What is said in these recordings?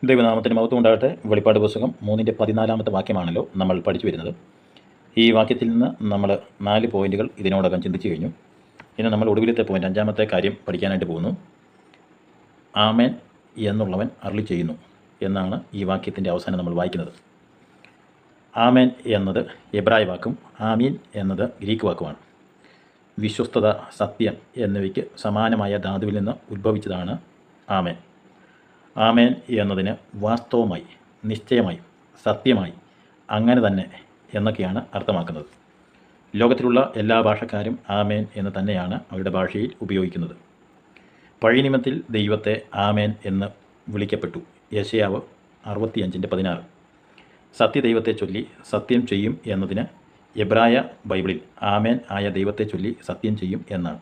ദൈവനാമത്തിന് മഹത്വം ഉണ്ടാകട്ടെ. വെളിപ്പാട് പുസ്തകം 3-14 വാക്യമാണല്ലോ നമ്മൾ പഠിച്ചു വരുന്നത്. ഈ വാക്യത്തിൽ നിന്ന് നമ്മൾ 4 പോയിന്റുകൾ ഇതിനോടകം ചിന്തിച്ചു കഴിഞ്ഞു. ഇന്ന് നമ്മൾ ഒടുവിലത്തെ പോയിന്റ്, 5-ാമത്തെ കാര്യം പഠിക്കാനായിട്ട് പോകുന്നു. ആമേൻ എന്നുള്ളവൻ അരുളി ചെയ്യുന്നു എന്നാണ് ഈ വാക്യത്തിൻ്റെ അവസാനം നമ്മൾ വായിക്കുന്നത്. ആമേൻ എന്നത് എബ്രായ വാക്കും ആമീൻ എന്നത് ഗ്രീക്ക് വാക്കുമാണ്. വിശ്വസ്തത, സത്യം എന്നിവയ്ക്ക് സമാനമായ ധാതുവിൽ നിന്ന് ഉദ്ഭവിച്ചതാണ് ആമേൻ. ആമേൻ എന്നതിന് വാസ്തവമായി, നിശ്ചയമായി, സത്യമായി, അങ്ങനെ തന്നെ എന്നൊക്കെയാണ് അർത്ഥമാക്കുന്നത്. ലോകത്തിലുള്ള എല്ലാ ഭാഷക്കാരും ആമേൻ എന്ന് തന്നെയാണ് അവരുടെ ഭാഷയിൽ ഉപയോഗിക്കുന്നത്. പഴയ നിയമത്തിൽ ദൈവത്തെ ആമേൻ എന്ന് വിളിക്കപ്പെട്ടു. യെശയ്യാവ് 65:16. സത്യദൈവത്തെ ചൊല്ലി സത്യം ചെയ്യും എന്നതിന് എബ്രായ ബൈബിളിൽ ആമേൻ ആയ ദൈവത്തെ ചൊല്ലി സത്യം ചെയ്യും എന്നാണ്.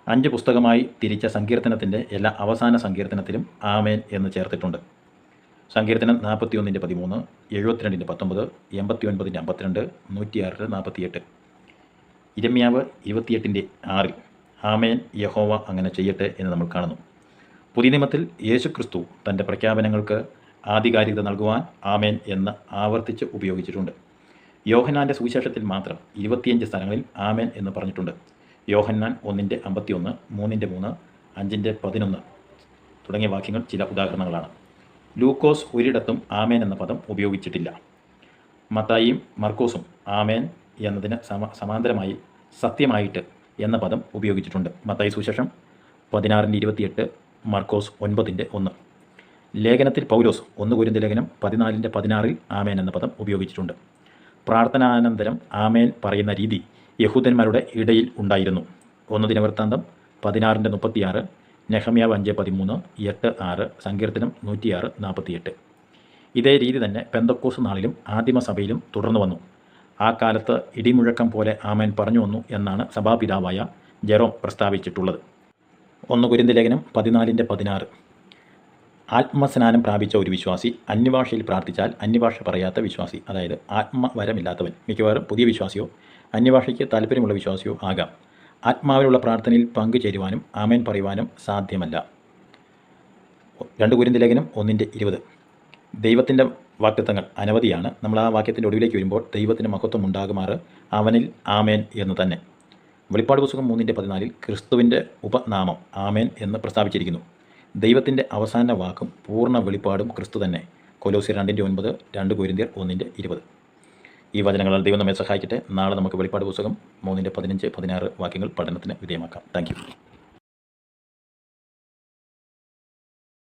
5 പുസ്തകമായി തിരിച്ച സങ്കീർത്തനത്തിൻ്റെ എല്ലാ അവസാന സങ്കീർത്തനത്തിലും ആമേൻ എന്ന് ചേർത്തിട്ടുണ്ട്. സങ്കീർത്തനം 41:13, 72:19, 89:52, 106:48. ഇരമ്യാവ് 28:6 ആമേൻ യഹോവ അങ്ങനെ ചെയ്യട്ടെ എന്ന് നമ്മൾ കാണുന്നു. പുതിയ നിയമത്തിൽ യേശു ക്രിസ്തു തൻ്റെ പ്രഖ്യാപനങ്ങൾക്ക് ആധികാരികത നൽകുവാൻ ആമേൻ എന്ന് ആവർത്തിച്ച് ഉപയോഗിച്ചിട്ടുണ്ട്. യോഹന്നാൻ്റെ സുവിശേഷത്തിൽ മാത്രം 25 സ്ഥലങ്ങളിൽ ആമേൻ എന്ന് പറഞ്ഞിട്ടുണ്ട്. യോഹന്നാൻ 1:51, 3:3, 5:11 തുടങ്ങിയ വാക്യങ്ങൾ ചില ഉദാഹരണങ്ങളാണ്. ലൂക്കോസ് ഒരിടത്തും ആമേൻ എന്ന പദം ഉപയോഗിച്ചിട്ടില്ല. മത്തായിയും മർക്കോസും ആമേൻ എന്നതിന് സമാന്തരമായി സത്യമായിട്ട് എന്ന പദം ഉപയോഗിച്ചിട്ടുണ്ട്. മത്തായി സുവിശേഷം 16:28, മർക്കോസ് 9:1. ലേഖനത്തിൽ പൗലോസ് 1 കൊരിന്ത്യർ ലേഖനം 14:16 ആമേൻ എന്ന പദം ഉപയോഗിച്ചിട്ടുണ്ട്. പ്രാർത്ഥനാനന്തരം ആമേൻ പറയുന്ന രീതി യഹൂദന്മാരുടെ ഇടയിൽ ഉണ്ടായിരുന്നു. 1 ദിനവൃത്താന്തം 16:36, നെഹമ്യാവ് 5:13, 8:6, സങ്കീർത്തനം 106:48. ഇതേ രീതി തന്നെ പെന്തക്കോസ്ത് നാളിലും ആദിമസഭയിലും തുടർന്നു വന്നു. ആ കാലത്ത് ഇടിമുഴക്കം പോലെ ആമേൻ പറഞ്ഞു വന്നു എന്നാണ് സഭാപിതാവായ ജെറോം പ്രസ്താവിച്ചിട്ടുള്ളത്. 1 കൊരിന്ത്യർ ലേഖനം 14:16. ആത്മസ്നാനം പ്രാപിച്ച ഒരു വിശ്വാസി അന്യഭാഷയിൽ പ്രാർത്ഥിച്ചാൽ അന്യഭാഷ പറയാത്ത വിശ്വാസി, അതായത് ആത്മവരമില്ലാത്തവൻ, മിക്കവാറും പുതിയ വിശ്വാസിയോ അന്യഭാഷയ്ക്ക് താല്പര്യമുള്ള വിശ്വാസിയോ ആകാം, ആത്മാവിലുള്ള പ്രാർത്ഥനയിൽ പങ്കുചേരുവാനും ആമേൻ പറയുവാനും സാധ്യമല്ല. 2 കൊരിന്ത്യർ ലേഖനം 1:20. ദൈവത്തിൻ്റെ വാഗ്ദത്തങ്ങൾ അനവധിയാണ്. നമ്മൾ ആ വാക്യത്തിൻ്റെ ഒടുവിലേക്ക് വരുമ്പോൾ ദൈവത്തിന് മഹത്വം ഉണ്ടാകുമാറ് അവനിൽ ആമേൻ എന്ന് തന്നെ. വെളിപ്പാട് പുസ്തകം 3:14 ക്രിസ്തുവിൻ്റെ ഉപനാമം ആമേൻ എന്ന് പ്രസ്താവിച്ചിരിക്കുന്നു. ദൈവത്തിൻ്റെ അവസാന വാക്കും പൂർണ്ണ വെളിപ്പാടും ക്രിസ്തു തന്നെ. കൊലോസ്യർ 2:9, 2 കൊരിന്ത്യർ 1:20. ഈ വചനങ്ങളാൽ ദൈവം നമ്മെ സഹായിക്കട്ടെ. നാളെ നമുക്ക് വെളിപ്പാട് പുസ്തകം 3:15-16 വാക്യങ്ങൾ പഠനത്തിന് വിധേയമാക്കാം. Thank you.